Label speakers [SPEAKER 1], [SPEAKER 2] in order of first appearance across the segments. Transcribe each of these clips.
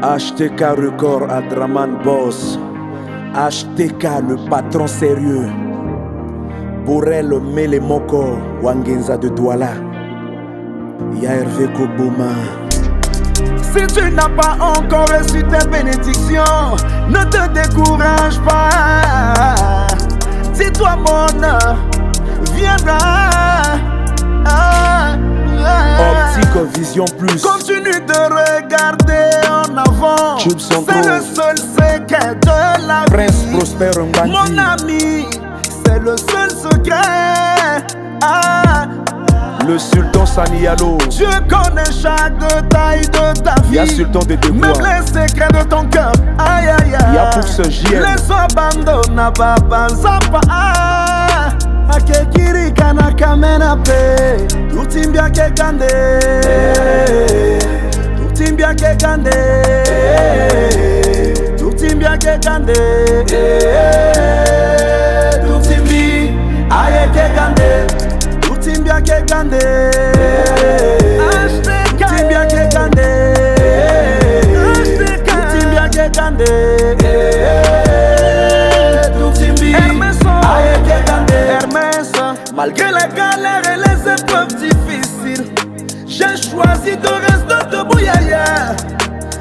[SPEAKER 1] HTK Record à Draman Boss. HTK le patron sérieux. Borel Mele Moko Wangenza de Douala. Ya Hervé Koboma.
[SPEAKER 2] Si tu n'as pas encore reçu tes bénédictions, ne te décourage pas. Dis-toi mon heure viendra.
[SPEAKER 1] Optique Vision Plus.
[SPEAKER 2] Continue de regarder en avant. C'est le seul secret de la vie.
[SPEAKER 1] Prince Prosper Mbandi.
[SPEAKER 2] Mon ami, c'est le seul secret.
[SPEAKER 1] Le sultan Sanialo.
[SPEAKER 2] Dieu connaît chaque détail de ta vie.
[SPEAKER 1] Y'a sultan de devoirs.
[SPEAKER 2] Même les secrets de ton cœur. Aïe aïe aïe.
[SPEAKER 1] Y'a pour ce JL.
[SPEAKER 2] Les abandonna baba zapa. Akekiri kana kamena pe. Tutimbia ke kande. Tutimbia ke kande. Tutimbia ke kande. Tutimbi aye ke kande. Tutimbia ke kande. Tutimbia ke kande. Tutimbia ke kande. Tutimbi aye ke kande. Malgré les galères et les épreuves difficiles, j'ai choisi de rester debout.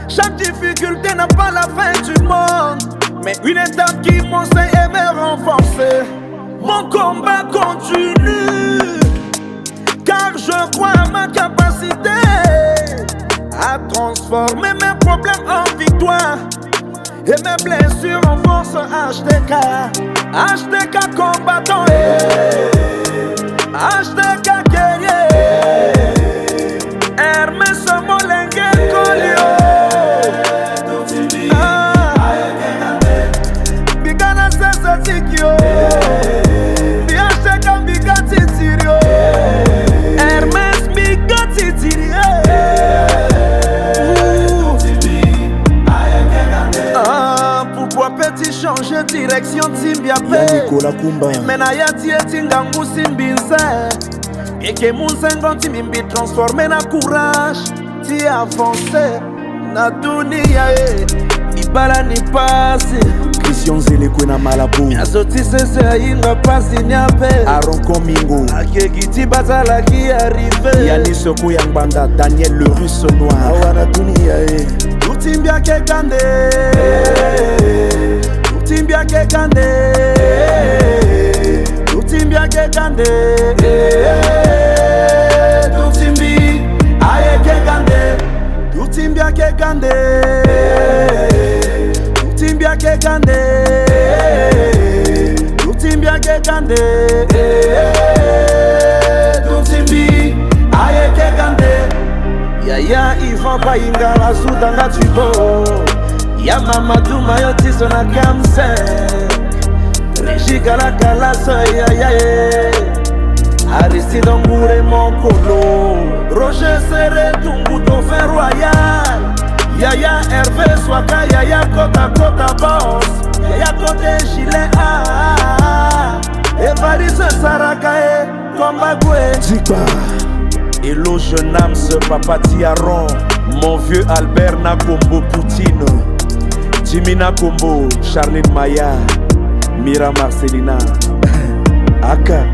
[SPEAKER 2] Chaque difficulté n'a pas la fin du monde, mais une étape qui m'enseigne et me renforcer. Mon combat continue, car je crois à ma capacité à transformer mes problèmes en victoire et mes blessures en force. HTK, HTK combattant, HTK guerrier, Hermès Molenge Kolio, Bigana Sesa Tikio, HTK Bigati Tirio, Hermès Bigati Tirio. Pourquoi petit changer direction Timbiape?
[SPEAKER 1] Nicolas Kumba.
[SPEAKER 2] Mena yati etingangu simbinse. Eke munzengo timimbi transformer na courage. Ti avancer na dunia ibala ni pasi.
[SPEAKER 1] Christian Zelekwe na Malabo.
[SPEAKER 2] Azoti sese inga pasi nyape.
[SPEAKER 1] Aaron Komingo.
[SPEAKER 2] Akegiti bazala ki arrive.
[SPEAKER 1] Yani Soko Yangbanda. Daniel le Russe Noir.
[SPEAKER 2] Awana dunia Tutimbia ke kande. Tutimbia ke kande. Tutimbia ke kande. Tutimbi aye ke kande. Tutimbia ke kande. Tutimbia ke kande. Tutimbia ke kande. Tutimbi aye ke kande. Yaya Ivan Bayingala Soudanga Tubo. Ya Mamadou Mayotiso na Kamse. Régigala Kalaso yaya. Aristide Ngoure Monkolo. Roger Serre Tungu Dauphin Royal. Yaya Hervé Swaka. Yaya Kota Kota Boss. Yaya Kote Gilet Evariste Sarakae Kombagwe
[SPEAKER 1] Dikba.
[SPEAKER 2] Hello jeune âme, ce papa Tiaron. Mon vieux Albert Nakombo Poutine. Jimmy Nakombo, Charlene Maya, Mira Marcelina. Aka.